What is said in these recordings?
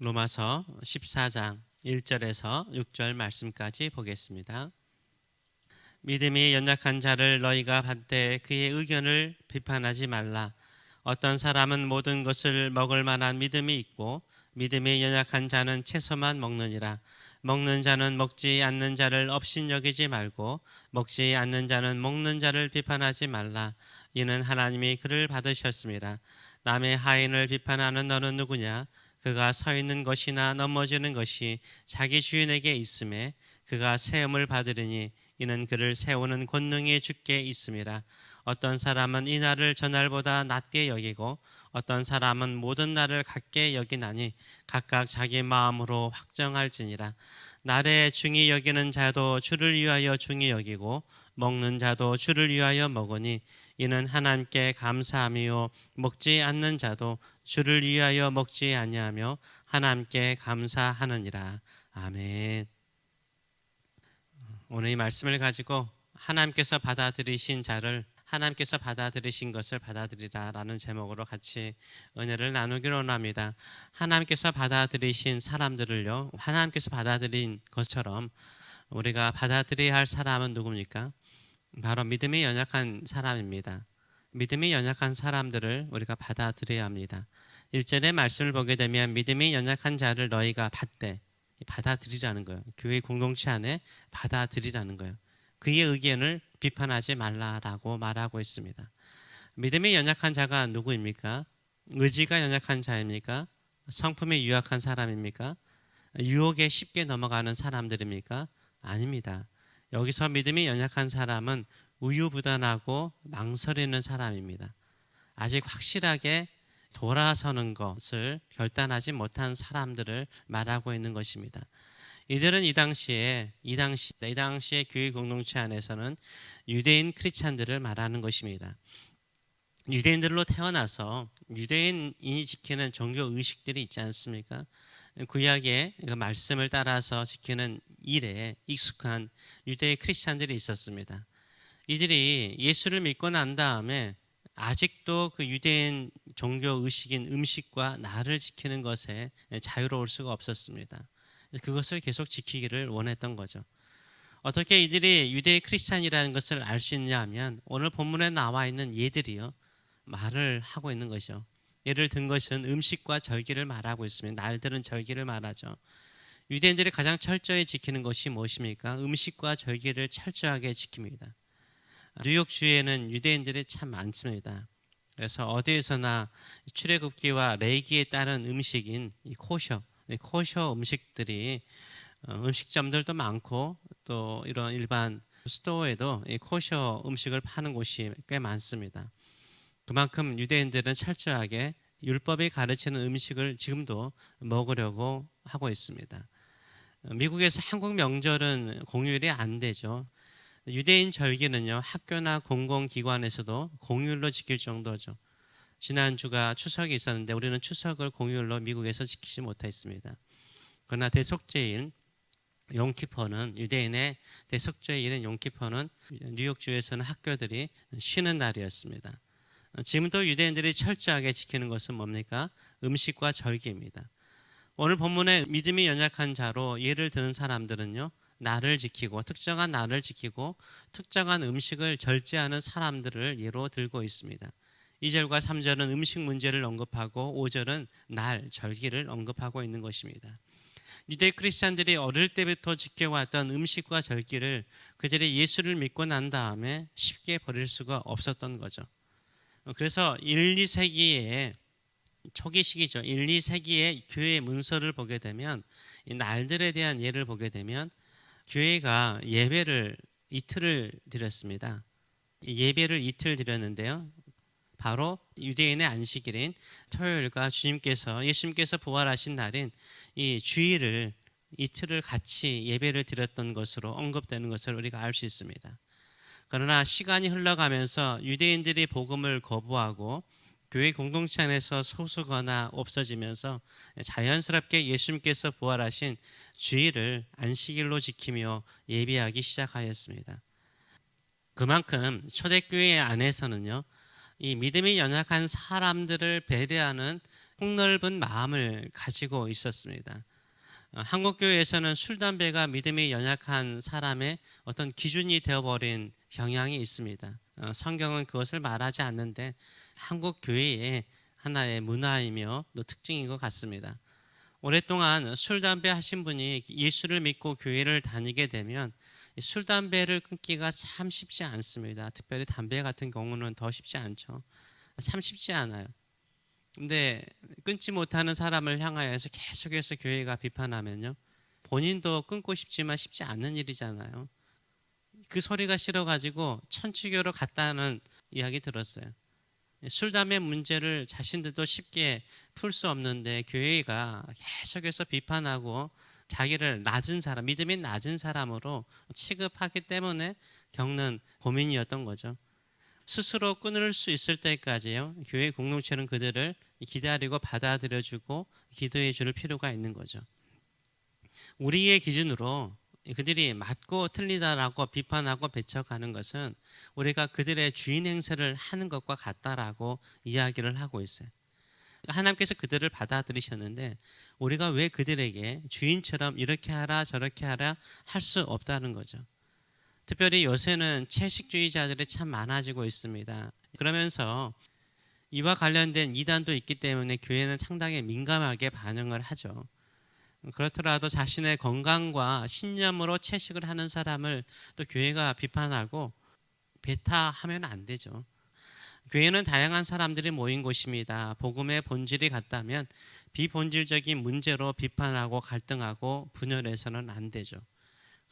로마서 14장 1절에서 6절 말씀까지 보겠습니다. 믿음이 연약한 자를 너희가 받되 그의 의견을 비판하지 말라. 어떤 사람은 모든 것을 먹을 만한 믿음이 있고 믿음이 연약한 자는 채소만 먹느니라. 먹는 자는 먹지 않는 자를 업신여기지 말고 먹지 않는 자는 먹는 자를 비판하지 말라. 이는 하나님이 그를 받으셨습니다. 남의 하인을 비판하는 너는 누구냐? 그가 서 있는 것이나 넘어지는 것이 자기 주인에게 있음에 그가 세움을 받으리니 이는 그를 세우는 권능이 주께 있음이라. 어떤 사람은 이 날을 저 날보다 낮게 여기고 어떤 사람은 모든 날을 같게 여기나니 각각 자기 마음으로 확정할지니라. 날에 중히 여기는 자도 주를 위하여 중히 여기고 먹는 자도 주를 위하여 먹으니 이는 하나님께 감사함이요 먹지 않는 자도 주를 위하여 먹지 아니하며 하나님께 감사하느니라. 아멘. 오늘 이 말씀을 가지고 하나님께서 받아들이신 자를 하나님께서 받아들이신 것을 받아들이라 라는 제목으로 같이 은혜를 나누기로 원합니다. 하나님께서 받아들이신 사람들을요, 하나님께서 받아들인 것처럼 우리가 받아들여야 할 사람은 누굽니까? 바로 믿음이 연약한 사람입니다. 믿음이 연약한 사람들을 우리가 받아들여야 합니다. 1절의 말씀을 보게 되면 믿음이 연약한 자를 너희가 받되, 받아들이라는 거예요. 교회 공동체 안에 받아들이라는 거예요. 그의 의견을 비판하지 말라라고 말하고 있습니다. 믿음이 연약한 자가 누구입니까? 의지가 연약한 자입니까? 성품이 유약한 사람입니까? 유혹에 쉽게 넘어가는 사람들입니까? 아닙니다. 여기서 믿음이 연약한 사람은 우유부단하고 망설이는 사람입니다. 아직 확실하게 돌아서는 것을 결단하지 못한 사람들을 말하고 있는 것입니다. 이들은 이 당시에 교회 공동체 안에서는 유대인 크리스찬들을 말하는 것입니다. 유대인들로 태어나서 유대인이 지키는 종교 의식들이 있지 않습니까? 구약의 말씀을 따라서 지키는 일에 익숙한 유대 크리스찬들이 있었습니다. 이들이 예수를 믿고 난 다음에 아직도 그 유대인 종교 의식인 음식과 날을 지키는 것에 자유로울 수가 없었습니다. 그것을 계속 지키기를 원했던 거죠. 어떻게 이들이 유대 크리스찬이라는 것을 알 수 있냐 하면 오늘 본문에 나와 있는 예들이요 말을 하고 있는 것이죠. 예를 든 것은 음식과 절기를 말하고 있습니다. 날들은 절기를 말하죠. 유대인들이 가장 철저히 지키는 것이 무엇입니까? 음식과 절기를 철저하게 지킵니다. 뉴욕주에는 유대인들이 참 많습니다. 그래서 어디에서나 출애굽기와 레위기에 따른 음식인 이 코셔 음식들이 음식점들도 많고 또 이런 일반 스토어에도 이 코셔 음식을 파는 곳이 꽤 많습니다. 그만큼 유대인들은 철저하게 율법이 가르치는 음식을 지금도 먹으려고 하고 있습니다. 미국에서 한국 명절은 공휴일이 안 되죠. 유대인 절기는요, 학교나 공공기관에서도 공휴일로 지킬 정도죠. 지난주가 추석이 있었는데 우리는 추석을 공휴일로 미국에서 지키지 못했습니다. 그러나 대속죄인 용키퍼는 유대인의 대속죄일인 용키퍼는 뉴욕주에서는 학교들이 쉬는 날이었습니다. 지금도 유대인들이 철저하게 지키는 것은 뭡니까? 음식과 절기입니다. 오늘 본문에 믿음이 연약한 자로 예를 드는 사람들은요, 날을 지키고 특정한 날을 지키고 특정한 음식을 절제하는 사람들을 예로 들고 있습니다. 2절과 3절은 음식 문제를 언급하고 5절은 날, 절기를 언급하고 있는 것입니다. 유대 크리스찬들이 어릴 때부터 지켜왔던 음식과 절기를 그들이 예수를 믿고 난 다음에 쉽게 버릴 수가 없었던 거죠. 그래서 1, 2세기에 초기 시기죠. 1, 2세기의 교회 문서를 보게 되면 이 날들에 대한 예를 보게 되면 교회가 예배를 이틀을 드렸습니다. 예배를 이틀 드렸는데요. 바로 유대인의 안식일인 토요일과 예수님께서 부활하신 날인 이 주일을 이틀을 같이 예배를 드렸던 것으로 언급되는 것을 우리가 알 수 있습니다. 그러나 시간이 흘러가면서 유대인들이 복음을 거부하고 교회 공동체 안에서 소수거나 없어지면서 자연스럽게 예수님께서 부활하신 주일을 안식일로 지키며 예배하기 시작하였습니다. 그만큼 초대교회 안에서는요, 이 믿음이 연약한 사람들을 배려하는 폭넓은 마음을 가지고 있었습니다. 한국 교회에서는 술, 담배가 믿음이 연약한 사람의 어떤 기준이 되어버린 경향이 있습니다. 성경은 그것을 말하지 않는데 한국 교회의 하나의 문화이며 또 특징인 것 같습니다. 오랫동안 술, 담배 하신 분이 예수를 믿고 교회를 다니게 되면 술, 담배를 끊기가 참 쉽지 않습니다. 특별히 담배 같은 경우는 더 쉽지 않죠. 참 쉽지 않아요. 근데 끊지 못하는 사람을 향하여서 계속해서 교회가 비판하면요, 본인도 끊고 싶지만 쉽지 않는 일이잖아요. 그 소리가 싫어가지고 천주교로 갔다는 이야기 들었어요. 술, 담배 문제를 자신들도 쉽게 풀 수 없는데 교회가 계속해서 비판하고 자기를 낮은 사람, 믿음이 낮은 사람으로 취급하기 때문에 겪는 고민이었던 거죠. 스스로 끊을 수 있을 때까지요, 교회 공동체는 그들을 기다리고 받아들여주고 기도해 줄 필요가 있는 거죠. 우리의 기준으로 그들이 맞고 틀리다라고 비판하고 배척하는 것은 우리가 그들의 주인 행세를 하는 것과 같다라고 이야기를 하고 있어요. 하나님께서 그들을 받아들이셨는데 우리가 왜 그들에게 주인처럼 이렇게 하라 저렇게 하라 할 수 없다는 거죠. 특별히 요새는 채식주의자들이 참 많아지고 있습니다. 그러면서 이와 관련된 이단도 있기 때문에 교회는 상당히 민감하게 반응을 하죠. 그렇더라도 자신의 건강과 신념으로 채식을 하는 사람을 또 교회가 비판하고 배타하면 안 되죠. 교회는 다양한 사람들이 모인 곳입니다. 복음의 본질이 같다면 비본질적인 문제로 비판하고 갈등하고 분열해서는 안 되죠.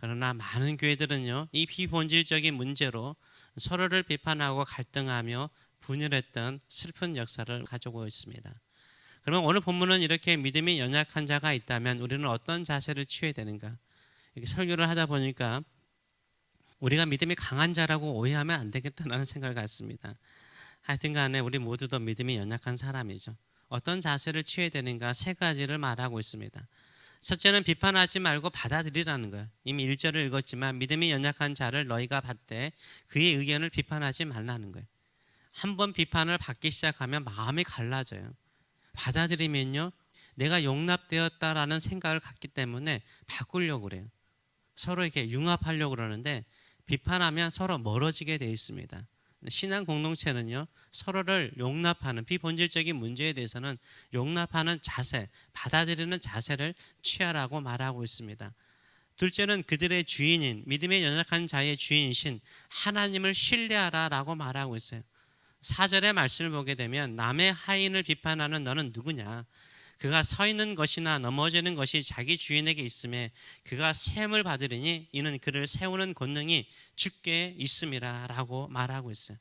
그러나 많은 교회들은요, 이 비본질적인 문제로 서로를 비판하고 갈등하며 분열했던 슬픈 역사를 가지고 있습니다. 그러면 오늘 본문은 이렇게 믿음이 연약한 자가 있다면 우리는 어떤 자세를 취해야 되는가? 이렇게 설교를 하다 보니까 우리가 믿음이 강한 자라고 오해하면 안 되겠다는 생각을 갖습니다. 하여튼 간에 우리 모두도 믿음이 연약한 사람이죠. 어떤 자세를 취해야 되는가? 세 가지를 말하고 있습니다. 첫째는 비판하지 말고 받아들이라는 거예요. 이미 1절을 읽었지만 믿음이 연약한 자를 너희가 받되 그의 의견을 비판하지 말라는 거예요. 한번 비판을 받기 시작하면 마음이 갈라져요. 받아들이면요, 내가 용납되었다라는 생각을 갖기 때문에 바꾸려고 그래요. 서로 이렇게 융합하려고 그러는데 비판하면 서로 멀어지게 돼 있습니다. 신앙 공동체는요, 서로를 용납하는 비본질적인 문제에 대해서는 용납하는 자세, 받아들이는 자세를 취하라고 말하고 있습니다. 둘째는 그들의 주인인, 믿음의 연약한 자의 주인이신 하나님을 신뢰하라라고 말하고 있어요. 4절의 말씀을 보게 되면 남의 하인을 비판하는 너는 누구냐? 그가 서 있는 것이나 넘어지는 것이 자기 주인에게 있음에 그가 세움을 받으리니 이는 그를 세우는 권능이 주께 있음이라 라고 말하고 있어요.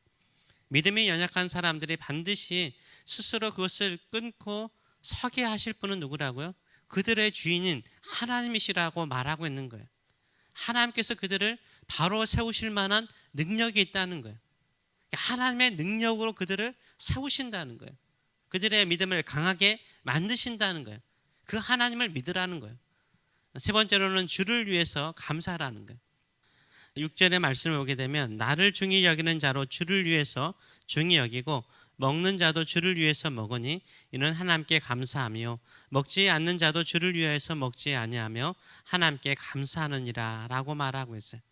믿음이 연약한 사람들이 반드시 스스로 그것을 끊고 서게 하실 분은 누구라고요? 그들의 주인인 하나님이시라고 말하고 있는 거예요. 하나님께서 그들을 바로 세우실 만한 능력이 있다는 거예요. 하나님의 능력으로 그들을 세우신다는 거예요. 그들의 믿음을 강하게 만드신다는 거예요. 그 하나님을 믿으라는 거예요. 세 번째로는 주를 위해서 감사하라는 거예요. 6절의 말씀을 보게 되면 나를 중히 여기는 자로 주를 위해서 중히 여기고 먹는 자도 주를 위해서 먹으니 이는 하나님께 감사하며 먹지 않는 자도 주를 위해서 먹지 아니하며 하나님께 감사하느니라 라고 말하고 있어요.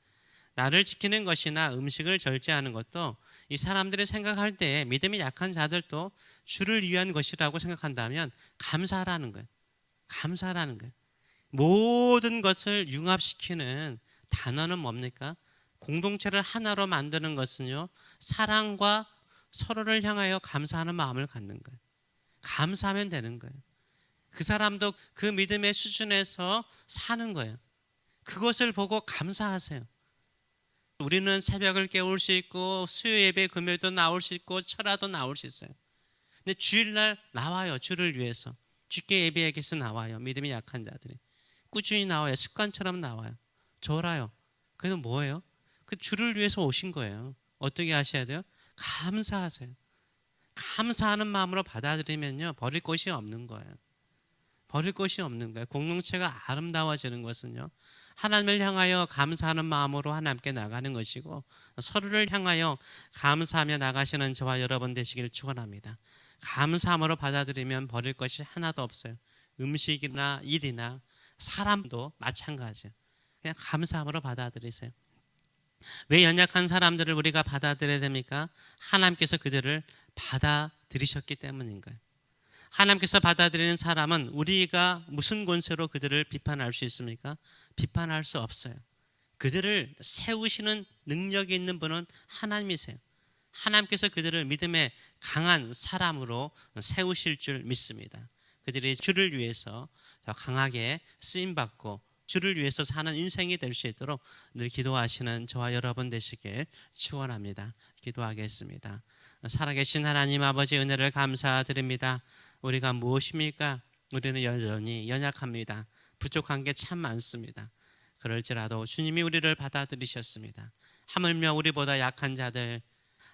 나를 지키는 것이나 음식을 절제하는 것도 이 사람들이 생각할 때 믿음이 약한 자들도 주를 위한 것이라고 생각한다면 감사하라는 거예요. 감사하라는 거예요. 모든 것을 융합시키는 단어는 뭡니까? 공동체를 하나로 만드는 것은요, 사랑과 서로를 향하여 감사하는 마음을 갖는 거예요. 감사하면 되는 거예요. 그 사람도 그 믿음의 수준에서 사는 거예요. 그것을 보고 감사하세요. 우리는 새벽을 깨울 수 있고 수요 예배 금요일도 나올 수 있고 철야도 나올 수 있어요. 근데 주일날 나와요. 주를 위해서. 주께 예배하기 위해서 나와요. 믿음이 약한 자들이. 꾸준히 나와요. 습관처럼 나와요. 졸아요. 그래서 뭐예요? 그 주를 위해서 오신 거예요. 어떻게 하셔야 돼요? 감사하세요. 감사하는 마음으로 받아들이면요, 버릴 것이 없는 거예요. 버릴 것이 없는 거예요. 공동체가 아름다워지는 것은요, 하나님을 향하여 감사하는 마음으로 하나님께 나가는 것이고 서로를 향하여 감사하며 나가시는 저와 여러분 되시길 축원합니다. 감사함으로 받아들이면 버릴 것이 하나도 없어요. 음식이나 일이나 사람도 마찬가지예요. 그냥 감사함으로 받아들이세요. 왜 연약한 사람들을 우리가 받아들여야 됩니까? 하나님께서 그들을 받아들이셨기 때문인 거예요. 하나님께서 받아들이는 사람은 우리가 무슨 권세로 그들을 비판할 수 있습니까? 비판할 수 없어요. 그들을 세우시는 능력이 있는 분은 하나님이세요. 하나님께서 그들을 믿음의 강한 사람으로 세우실 줄 믿습니다. 그들이 주를 위해서 더 강하게 쓰임받고 주를 위해서 사는 인생이 될 수 있도록 늘 기도하시는 저와 여러분 되시길 축원합니다. 기도하겠습니다. 살아계신 하나님 아버지 은혜를 감사드립니다. 우리가 무엇입니까? 우리는 여전히 연약합니다. 부족한 게 참 많습니다. 그럴지라도 주님이 우리를 받아들이셨습니다. 하물며 우리보다 약한 자들,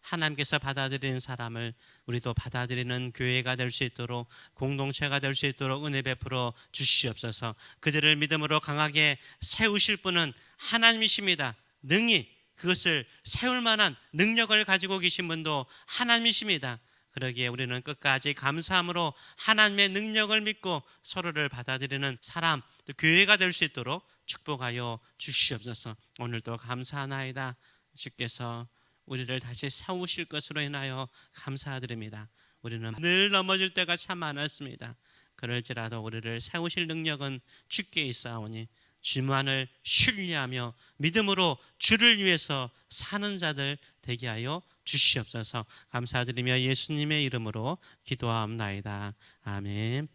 하나님께서 받아들이는 사람을 우리도 받아들이는 교회가 될 수 있도록, 공동체가 될 수 있도록 은혜 베풀어 주시옵소서. 그들을 믿음으로 강하게 세우실 분은 하나님이십니다. 능히 그것을 세울 만한 능력을 가지고 계신 분도 하나님이십니다. 그러기에 우리는 끝까지 감사함으로 하나님의 능력을 믿고 서로를 받아들이는 사람, 또 교회가 될 수 있도록 축복하여 주시옵소서. 오늘도 감사하나이다. 주께서 우리를 다시 세우실 것으로 인하여 감사드립니다. 우리는 늘 넘어질 때가 참 많았습니다. 그럴지라도 우리를 세우실 능력은 주께 있사오니 주만을 신뢰하며 믿음으로 주를 위해서 사는 자들 되게 하여 주시옵소서. 감사드리며 예수님의 이름으로 기도하옵나이다. 아멘.